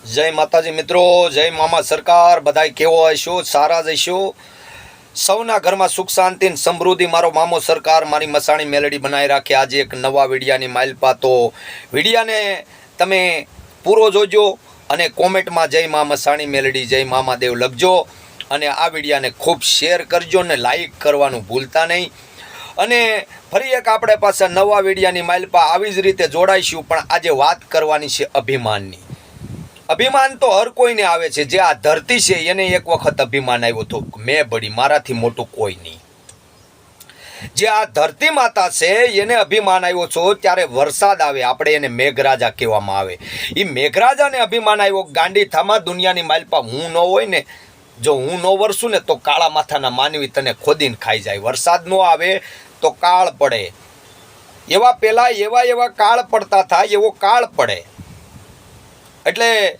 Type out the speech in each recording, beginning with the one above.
જય માતાજી મિત્રો, જય મામા સરકાર. બધાય કેવો હશો? સારા જ હશો? સૌના ઘરમાં સુખ શાંતિ અને સમૃદ્ધિ મારો મામો સરકાર મારી મસાણી મેલેડી બનાવી રાખે. આજે એક નવા વિડિયાની માઇલપા. તો વિડિયાને તમે પૂરો જોજો અને કોમેન્ટમાં જય મા મસાણી મેલેડી, જય મામાદેવ લખજો અને આ વિડિયાને ખૂબ શેર કરજો ને લાઈક કરવાનું ભૂલતા નહીં. અને ફરી એક આપણે પાસે નવા વિડિયાની માઇલપા આવી જ રીતે જોડાઈશું. પણ આજે વાત કરવાની છે અભિમાનની. અભિમાન તો હર કોઈને આવે છે. જે આ ધરતી છે એને એક વખત અભિમાન આવ્યું હતું, મેં બળી, મારાથી મોટું કોઈ નહીં. જે આ ધરતી માતા છે એને અભિમાન આવ્યો છો ત્યારે વરસાદ આવે, આપણે એને મેઘરાજા કહેવામાં આવે. એ મેઘરાજાને અભિમાન આવ્યો ગાંડી થામાં દુનિયાની માલપા હું ન હોય ને, જો હું ન વરસું ને તો કાળા માથાના માનવી તને ખોદીને ખાઈ જાય. વરસાદ ન આવે તો કાળ પડે. એવા પેલા એવા કાળ પડતા થાય, એવો કાળ પડે. એટલે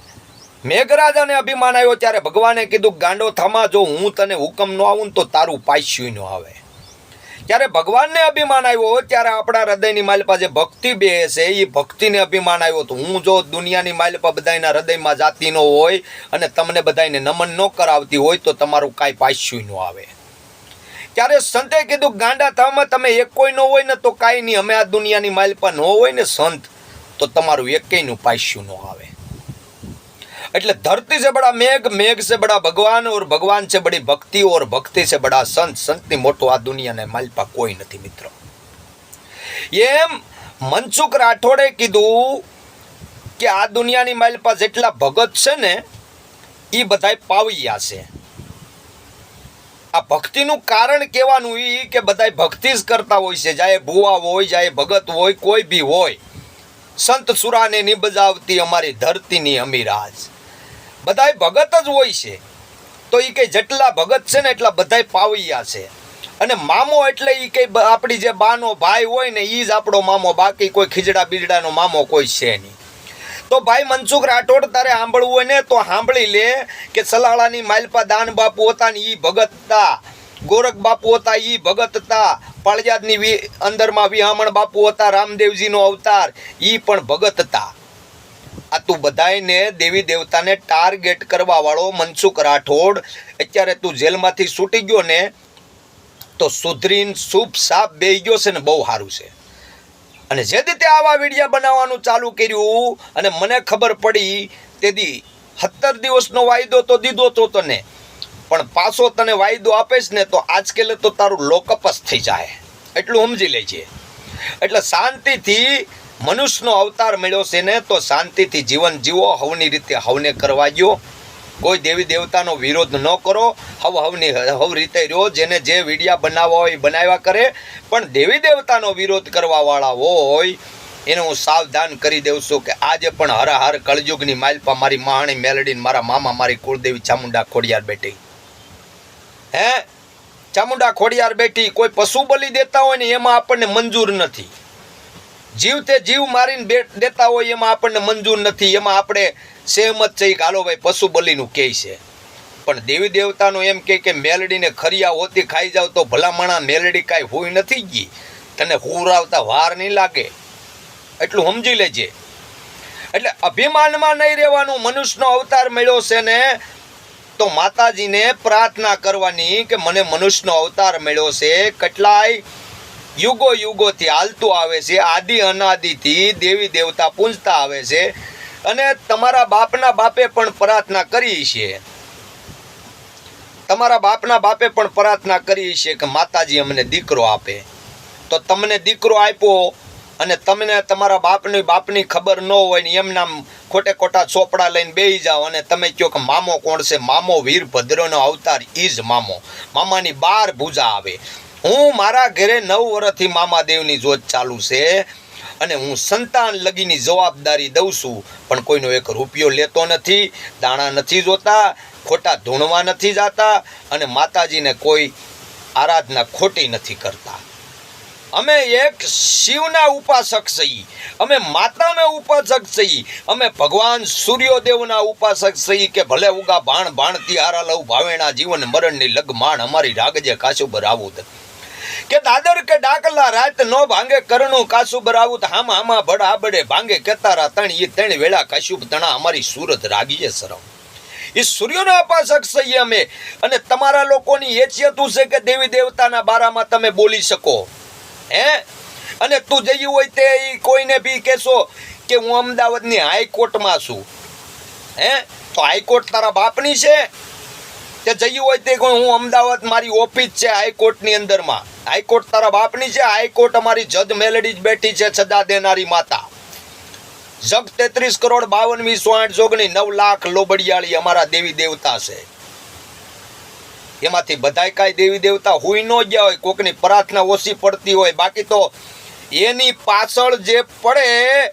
મેઘરાજાને અભિમાન આવ્યો ત્યારે ભગવાને કીધું ગાંડો થામા, જો હું તને હુકમ ન આવું તો તારું પાસ્યું ન આવે. ત્યારે ભગવાનને અભિમાન આવ્યો ત્યારે આપણા હૃદયની માલપા જે ભક્તિ બે છે એ ભક્તિને અભિમાન આવ્યો તો હું જો દુનિયાની માલપા બધાના હૃદયમાં જાતી ન હોય અને તમને બધાને નમન ન કરાવતી હોય તો તમારું કાંઈ પાસ્યું ન આવે. ત્યારે સંતે કીધું ગાંડા થામા, તમે એક કોઈ ન હોય ને તો કાંઈ નહીં, અમે આ દુનિયાની માલપા ન હોય ને સંત તો તમારું એકેયનું પાસ્યું ન આવે. એટલે ધરતી से बड़ा मेघ, मेघ से बड़ा भगवान और भगवान से बड़ी भक्ति और भक्ति से बड़ा संत, संतनी मोटो આ દુનિયાને માલપા કોઈ નથી મિત્રો. એમ મનસુખ રાઠોડે કીધું કે આ દુનિયાની માલપા જેટલા ભગત છે ને એ બધાય પાવૈયા છે. આ ભક્તિનું કારણ કહેવાનું એ કે બધાય ભક્તિ જ કરતા હોય છે, ચાહે ભુવા હોય, ચાહે ભગત હોય, કોઈ બી હોય. સંત સુરાને નિબજાવતી અમારી ધરતીની અમીરાજ, બધાય ભગત જ હોય છે. તો એ કઈ જેટલા ભગત છે ને એટલા બધાય પાવૈયા છે. અને મામો એટલે એ કઈ આપણી જે બાનો ભાઈ હોય ને એ જ આપણો મામો, બાકી કોઈ ખીજડા બીજડાનો મામો કોઈ છે નહીં. તો ભાઈ મનસુખ રાઠોડ તારે સાંભળવું હોય ને તો સાંભળી લે કે સલાળાની માલપા દાન બાપુ હતા ને એ ભગત હતા, ગોરખ બાપુ હતા એ ભગત હતા, પાળિયાદની અંદરમાં વિહામણ બાપુ હતા, રામદેવજીનો અવતાર એ પણ ભગત હતા. આ તું બધાયને દેવી દેવતાને ટાર્ગેટ કરવા વાળો મનસુખ રાઠોડ, અત્યારે તું જેલમાંથી છૂટી ગયો ને તો સુધરીને શુભ સાપ બેહી ગયો છે ને બહુ સારું છે. અને જે રીતે આવા વિડીયા બનાવવાનું ચાલુ કર્યું અને મને ખબર પડી તેથી 17 દિવસનો વાયદો તો દીધો તો તને, પણ પાછો તને વાયદો આપેશ ને તો આજકાલ તો તારું લોકઅપ જ થઈ જાય, એટલું સમજી લેજે. એટલે શાંતિથી મનુષ્યનો અવતાર મળ્યો છે ને તો શાંતિથી જીવન જીવો, હવની રીતે હવને કરવા ગયો. કોઈ દેવી દેવતાનો વિરોધ ન કરો, હવ રીતે રહ્યો. જેને જે વિડીયા બનાવવા હોય બનાવ્યા કરે, પણ દેવી દેવતાનો વિરોધ કરવાવાળા હોય એને હું સાવધાન કરી દઉં છું કે આજે પણ હરાહર કળયુગની માલપા મારી મહાણી મેલડી, મારા મામા મારી કુળદેવી ચામુંડા ખોડિયાર બેટી, હે ચામુંડા ખોડિયાર બેટી, કોઈ પશુ બલિ દેતા હોય ને એમાં આપણને મંજૂર નથી. જીવ તે જીવ મારીને દેતા હોય એમાં આપણને મંજૂર નથી. એમાં આપણે સહેમત છે કે હાલો ભાઈ પશુ બલિનું કહે છે. પણ દેવી દેવતાનો એમ કે મેલડીને ખરિયા હોતી ખાઈ જાવ તો ભલામણા મેલડી કાંઈ હુઈ નથી ગઈ, તને હુરાવતા વાર નહીં લાગે, એટલું સમજી લેજે. એટલે અભિમાનમાં નહીં રહેવાનું. મનુષ્યનો અવતાર મળ્યો છે ને તો માતાજીને પ્રાર્થના કરવાની કે મને મનુષ્યનો અવતાર મળ્યો છે. કેટલાય યુગોથી હાલતું આવે છે, આદિ અનાદિથી દેવી દેવતા પૂજતા આવે છે. અને તમારા બાપના બાપે પણ પ્રાર્થના કરી છે, તમારા બાપના બાપે પણ પ્રાર્થના કરી છે કે માતાજી અમને દીકરો આપે. તો તમને દીકરો આપ્યો અને તમને તમારા બાપની ખબર ન હોય ને એમના ખોટે ખોટા ચોપડા લઈને બેસી જાઓ અને તમે કહો કે મામો કોણ છે? મામો વીરભદ્રનો અવતાર ઈ જ મામો. મામાની 12 ભૂજા આવે. હું મારા ઘરે 9 વર્ષથી મામાદેવની જોત ચાલુ છે અને હું સંતાન લગીની જવાબદારી દઉં છું, પણ કોઈનો 1 રૂપિયો લેતો નથી, દાણા નથી જોતા, ખોટા ધૂણવા નથી જાતા અને માતાજીને કોઈ આરાધના ખોટી નથી કરતા. અમે એક શિવના ઉપાસક છીએ, અમે માતાના ઉપાસક છીએ, અમે ભગવાન સૂર્યદેવના ઉપાસક છીએ કે ભલે ઉગા ભાણ ભાણતી હારા લઉં ભાવેણા જીવન મરણની લગમાણ અમારી રાગજે કાશું બરાવું. કે દાદર કે ડાકલા રાત નો ભાંગે કરણું કાસુ બરાવું તો હામા હામા ભડા બડે ભાંગે કેતારા તણ ઈ ત્રણ વેળા કાશુબ તણા અમારી સુરત રાગીએ સરમ. એ સૂર્યના અપાસક સહી અમે, અને તમારા લોકોની હેસિયત છે કે દેવી દેવતાના બારામાં તમે બોલી શકો. હે અને તું જઈ હોય તે કોઈને બી કહેશો કે હું અમદાવાદની હાઈકોર્ટમાં છું. હે તો હાઈકોર્ટ તારા બાપની છે? તે જઈ હોય તે હું અમદાવાદ મારી ઓફિસ છે હાઈકોર્ટની અંદરમાં. હાઈકોર્ટ તારા બાપની છે? હાઈકોર્ટ અમારી જજ મેલડી જ બેઠી છે, સજા દેનારી માતા. જગ 33 કરોડ 52,8 જોગણી 9 લાખ લોબડિયાળી અમારા દેવી દેવતા છે. એમાંથી બધાય કાંઈ દેવી દેવતા હુઈ ન ગયા હોય, કોકની પ્રાર્થના ઓછી પડતી હોય, બાકી તો એની પાછળ જે પડે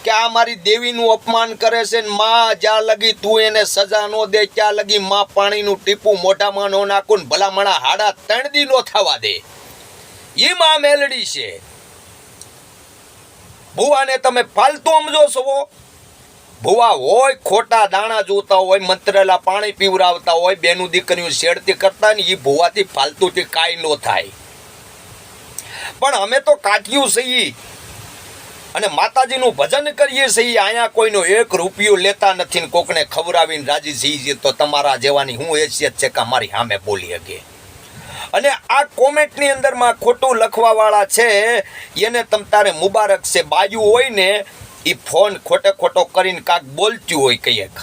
કે આ મારી દેવીનું અપમાન કરે છે ને માં જ્યાં લગી તું એને સજા ન દે ત્યાં લગી માં પાણીનું ટીપું મોઢામાં ન નાખું ને ભલામણા હાડા 3 દી નો થવા દે. એ માં મેલડી છે. ભુવાને તમે ફાલતુ સમજો છો? ભુવા હોય ખોટા દાણા જોતા હોય, મંત્રેલા પાણી પીવરાવતા હોય, બેનું દીકરીઓ શેડતી કરતા ને એ ભુવાથી ફાલતુથી કાંઈ ન થાય. પણ અમે તો કાઠિયું છીએ અને માતાજીનું ભજન કરીએ છીએ. અહીંયા કોઈનો 1 રૂપિયો લેતા નથી ને કોકને ખવડાવીને રાજી છીએ. તો તમારા જેવાની હું હેસિયત છે કે અમારી સામે બોલી શકે? અને આ કોમેન્ટની અંદરમાં ખોટું લખવાવાળા છે એને તમ તારે મુબારક છે. બાજુ હોય ને એ ફોન ખોટો કરીને કાંક બોલતી હોય કંઈક.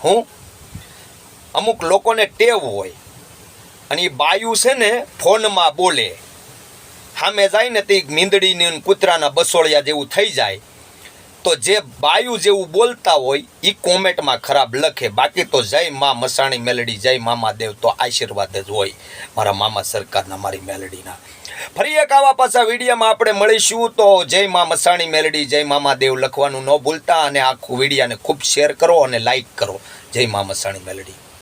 હું અમુક લોકોને ટેવ હોય અને એ બાયું છે ને ફોનમાં બોલે, સામે જાય ને તે મીંદડીની કૂતરાના બસોળિયા જેવું થઈ જાય. તો જે બાયું જેવું બોલતા હોય એ કોમેન્ટમાં ખરાબ લખે. બાકી તો જય માં મસાણી મેલડી, જય મામાદેવ તો આશીર્વાદ જ હોય મારા મામા સરકારના, મારી મેલડીના. ફરી એક આવા પાછા વિડીયોમાં આપણે મળીશું. તો જય માં મસાણી મેલડી, જય મામાદેવ લખવાનું ન ભૂલતા અને આખું વિડીયાને ખૂબ શેર કરો અને લાઈક કરો. જય માં મસાણી મેલડી.